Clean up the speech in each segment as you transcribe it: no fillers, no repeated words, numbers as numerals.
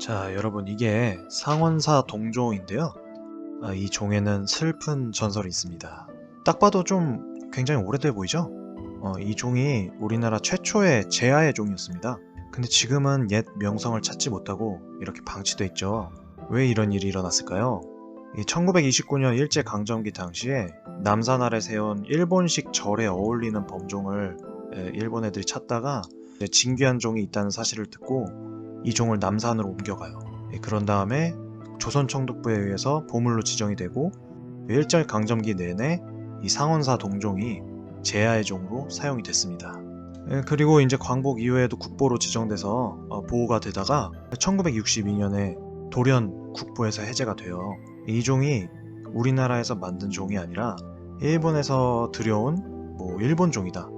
자, 여러분, 이게 상원사 동종인데요. 이 종에는 슬픈 전설이 있습니다. 딱 봐도 좀 굉장히 오래돼 보이죠? 이 종이 우리나라 최초의 제아의 종이었습니다. 근데 지금은 옛 명성을 찾지 못하고 이렇게 방치돼 있죠. 왜 이런 일이 일어났을까요? 1929년 일제강점기 당시에 남산 아래 세운 일본식 절에 어울리는 범종을 일본 애들이 찾다가 진귀한 종이 있다는 사실을 듣고 이 종을 남산으로 옮겨가요. 그런 다음에 조선청독부에 의해서 보물로 지정이 되고 일제강점기 내내 이 상원사 동종이 제아의 종으로 사용이 됐습니다. 그리고 이제 광복 이후에도 국보로 지정돼서 보호가 되다가 1962년에 돌연 국보에서 해제가 돼요. 이 종이 우리나라에서 만든 종이 아니라 일본에서 들여온 일본 종이다,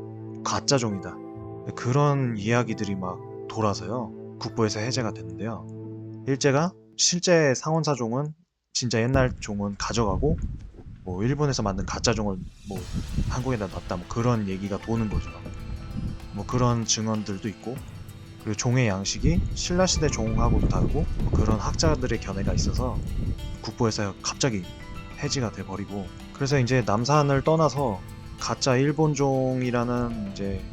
가짜 종이다, 그런 이야기들이 막 돌아서요. 국보에서 해제가 됐는데요. 일제가 실제 상원사 종은 진짜 옛날 종은 가져가고 일본에서 만든 가짜 종을 한국에다 놨다, 그런 얘기가 도는 거죠. 그런 증언들도 있고, 그리고 종의 양식이 신라시대 종하고도 다르고 그런 학자들의 견해가 있어서 국보에서 갑자기 해지가 돼버리고, 그래서 이제 남산을 떠나서 가짜 일본종이라는 이제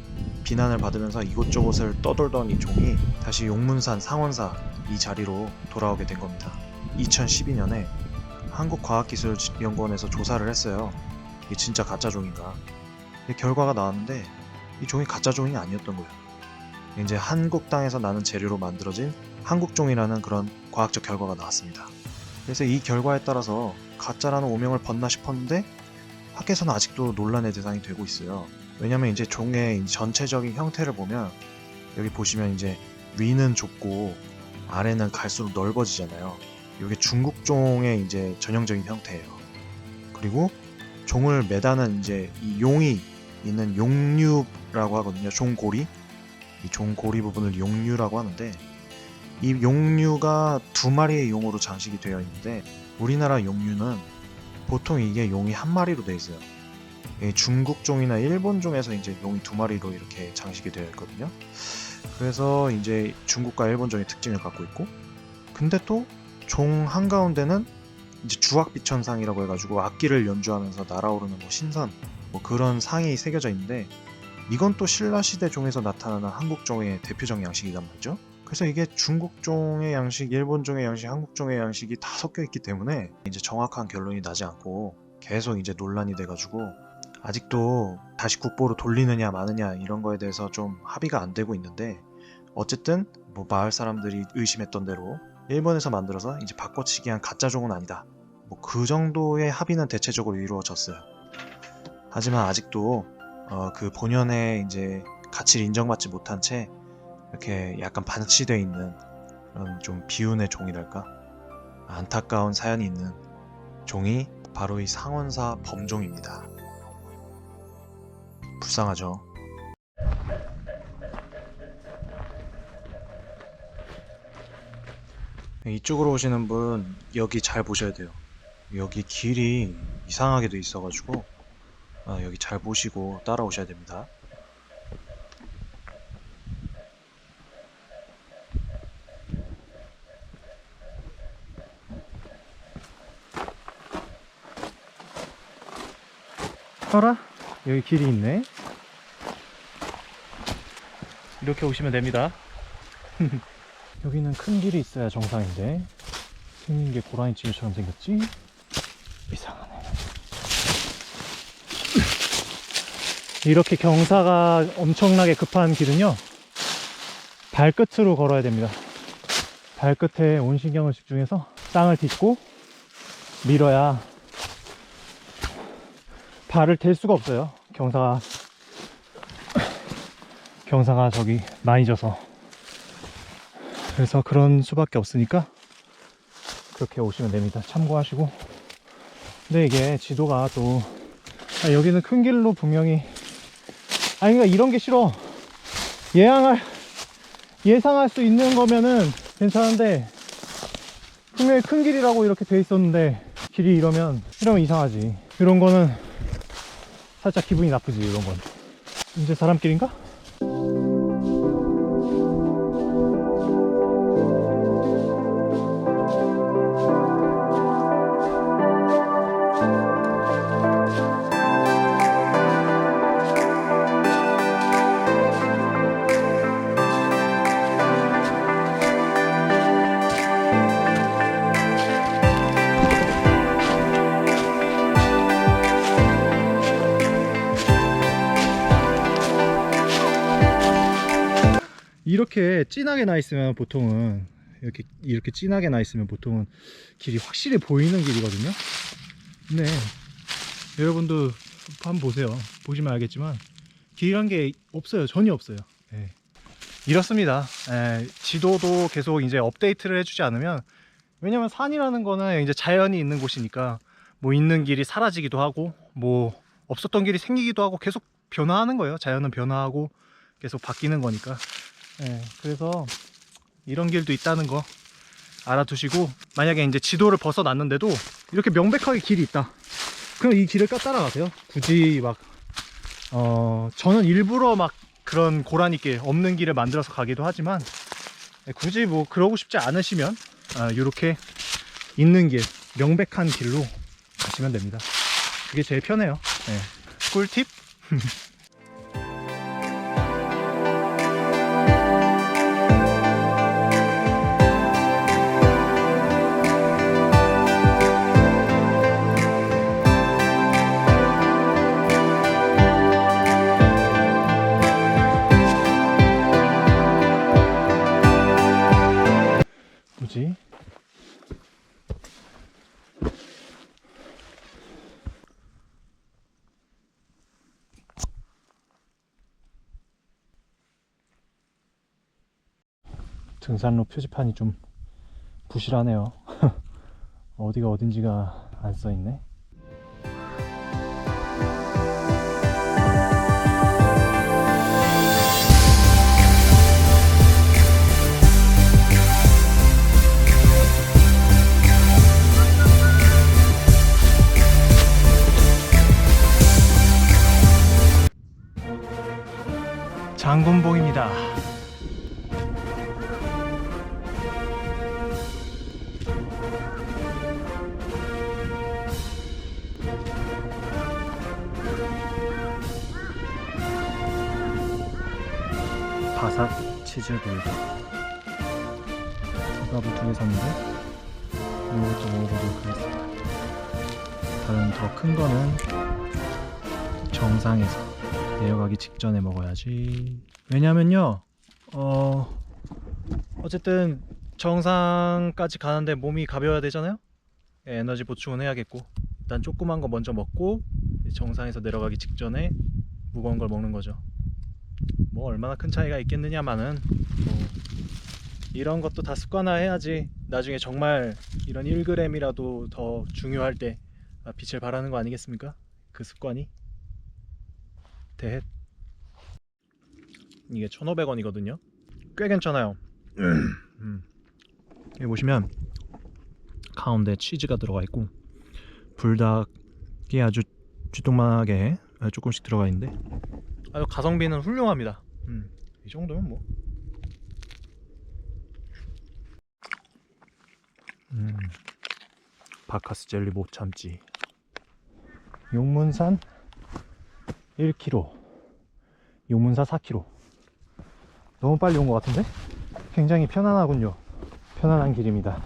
비난을 받으면서 이곳저곳을 떠돌던 이 종이 다시 용문산 상원사 이 자리로 돌아오게 된 겁니다. 2012년에 한국과학기술연구원에서 조사를 했어요. 이게 진짜 가짜 종인가? 결과가 나왔는데 이 종이 가짜 종이 아니었던 거예요. 이제 한국 땅에서 나는 재료로 만들어진 한국종이라는 그런 과학적 결과가 나왔습니다. 그래서 이 결과에 따라서 가짜라는 오명을 벗나 싶었는데 학계에서는 아직도 논란의 대상이 되고 있어요. 왜냐면 이제 종의 전체적인 형태를 보면 여기 보시면 이제 위는 좁고 아래는 갈수록 넓어지잖아요. 이게 중국종의 이제 전형적인 형태예요. 그리고 종을 매다는 이제 이 용이 있는 용류라고 하거든요. 종고리. 이 종고리 부분을 용류라고 하는데, 이 용류가 두 마리의 용으로 장식이 되어 있는데 우리나라 용류는 보통 이게 용이 한 마리로 되어 있어요. 중국종이나 일본종에서 이제 용이 두 마리로 이렇게 장식이 되어 있거든요. 그래서 이제 중국과 일본종의 특징을 갖고 있고, 근데 또 종 한가운데는 이제 주악비천상이라고 해가지고 악기를 연주하면서 날아오르는 신선 그런 상이 새겨져 있는데, 이건 또 신라시대 종에서 나타나는 한국종의 대표적 양식이란 말이죠. 그래서 이게 중국종의 양식, 일본종의 양식, 한국종의 양식이 다 섞여 있기 때문에 이제 정확한 결론이 나지 않고 계속 이제 논란이 돼가지고 아직도 다시 국보로 돌리느냐 마느냐 이런 거에 대해서 좀 합의가 안 되고 있는데, 어쨌든 마을 사람들이 의심했던 대로 일본에서 만들어서 이제 바꿔치기한 가짜 종은 아니다, 그 정도의 합의는 대체적으로 이루어졌어요. 하지만 아직도 그 본연의 이제 가치를 인정받지 못한 채 이렇게 약간 반치되어 있는 그런 좀 비운의 종이랄까, 안타까운 사연이 있는 종이 바로 이 상원사 범종입니다. 불쌍하죠. 이쪽으로 오시는 분 여기 잘 보셔야 돼요. 여기 길이 이상하게 돼 있어가지고 여기 잘 보시고 따라오셔야 됩니다. 어라? 여기 길이 있네. 이렇게 오시면 됩니다. 여기는 큰 길이 있어야 정상인데 생긴 게 고라니 찌개처럼 생겼지? 이상하네. 이렇게 경사가 엄청나게 급한 길은요, 발끝으로 걸어야 됩니다. 발끝에 온 신경을 집중해서 땅을 딛고 밀어야, 발을 댈 수가 없어요. 경사가 저기 많이 져서. 그래서 그런 수밖에 없으니까 그렇게 오시면 됩니다. 참고하시고. 근데 이게 지도가 또 여기는 큰 길로 분명히, 그러니까 이런 게 싫어. 예상할 수 있는 거면은 괜찮은데 분명히 큰 길이라고 이렇게 돼 있었는데 길이 이러면 이상하지. 이런 거는 살짝 기분이 나쁘지. 이런 건 이제 사람길인가? 이렇게 진하게 나 있으면 보통은 이렇게 진하게 나 있으면 보통은 길이 확실히 보이는 길이거든요. 근데 여러분도 한번 보세요. 보시면 알겠지만 길이란 게 없어요. 전혀 없어요. 예. 이렇습니다. 예, 지도도 계속 이제 업데이트를 해주지 않으면, 왜냐면 산이라는 거는 이제 자연이 있는 곳이니까 뭐 있는 길이 사라지기도 하고 뭐 없었던 길이 생기기도 하고 계속 변화하는 거예요. 자연은 변화하고 계속 바뀌는 거니까. 예, 그래서 이런 길도 있다는 거 알아두시고, 만약에 이제 지도를 벗어났는데도 이렇게 명백하게 길이 있다, 그럼 이 길을 따라가세요. 굳이 막 저는 일부러 막 그런 고라니 길, 없는 길을 만들어서 가기도 하지만, 굳이 뭐 그러고 싶지 않으시면 이렇게 있는 길, 명백한 길로 가시면 됩니다. 그게 제일 편해요. 네. 꿀팁? 뭐지? 등산로 표지판이 좀 부실하네요. 어디가 어딘지가 안 써있네. 장군봉입니다. 바삭 치즈 불닭. 김밥을 2개 샀는데 이것도 먹어보도록 하겠습니다. 다른 더 큰 거는 정상에서 내려가기 직전에 먹어야지. 왜냐면요, 어쨌든 정상까지 가는데 몸이 가벼워야 되잖아요. 에너지 보충은 해야겠고, 일단 조그만 거 먼저 먹고 정상에서 내려가기 직전에 무거운 걸 먹는 거죠. 뭐 얼마나 큰 차이가 있겠느냐마는, 뭐 이런 것도 다 습관화해야지 나중에 정말 이런 1g이라도 더 중요할 때 빛을 발하는 거 아니겠습니까? 그 습관이. 대헷. 이게 1,500원이거든요 꽤 괜찮아요. 여기 보시면 가운데 치즈가 들어가 있고 불닭이 아주 쥐똥만하게 조금씩 들어가 있는데 아주 가성비는 훌륭합니다. 이 정도면 뭐 바카스 젤리 못 참지. 용문산 1km, 용문사 4km. 너무 빨리 온 것 같은데? 굉장히 편안하군요. 편안한 길입니다.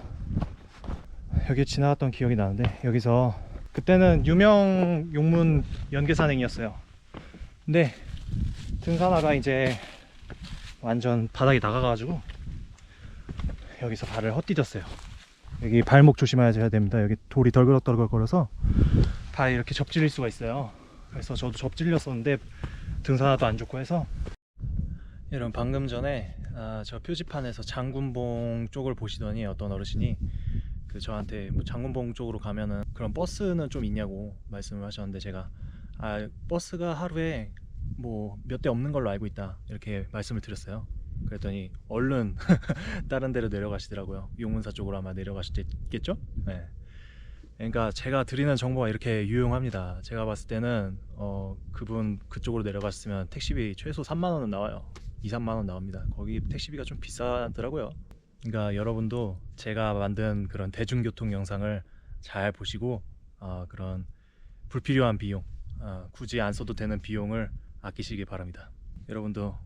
여기 지나갔던 기억이 나는데, 여기서 그때는 유명 용문 연계산행이었어요. 근데 등산화가 이제 완전 바닥이 나가가지고 여기서 발을 헛디뎠어요. 여기 발목 조심하셔야 됩니다. 여기 돌이 덜그럭덜그럭 거려서 발이 이렇게 접질릴 수가 있어요. 그래서 저도 접질렸었는데 등산화도 안 좋고 해서. 여러분, 방금 전에 저 표지판에서 장군봉 쪽을 보시더니 어떤 어르신이 저한테 뭐 장군봉 쪽으로 가면은 그런 버스는 좀 있냐고 말씀을 하셨는데, 제가 버스가 하루에 뭐 몇 대 없는 걸로 알고 있다 이렇게 말씀을 드렸어요. 그랬더니 얼른 다른 데로 내려가시더라고요. 용문사 쪽으로 아마 내려가시겠죠? 네. 그러니까 제가 드리는 정보가 이렇게 유용합니다. 제가 봤을 때는 그분 그쪽으로 내려갔으면 택시비 최소 3만원은 나와요. 2, 3만원 나옵니다. 거기 택시비가 좀 비싸더라고요. 그러니까 여러분도 제가 만든 그런 대중교통 영상을 잘 보시고 그런 불필요한 비용, 굳이 안 써도 되는 비용을 아끼시기 바랍니다. 여러분도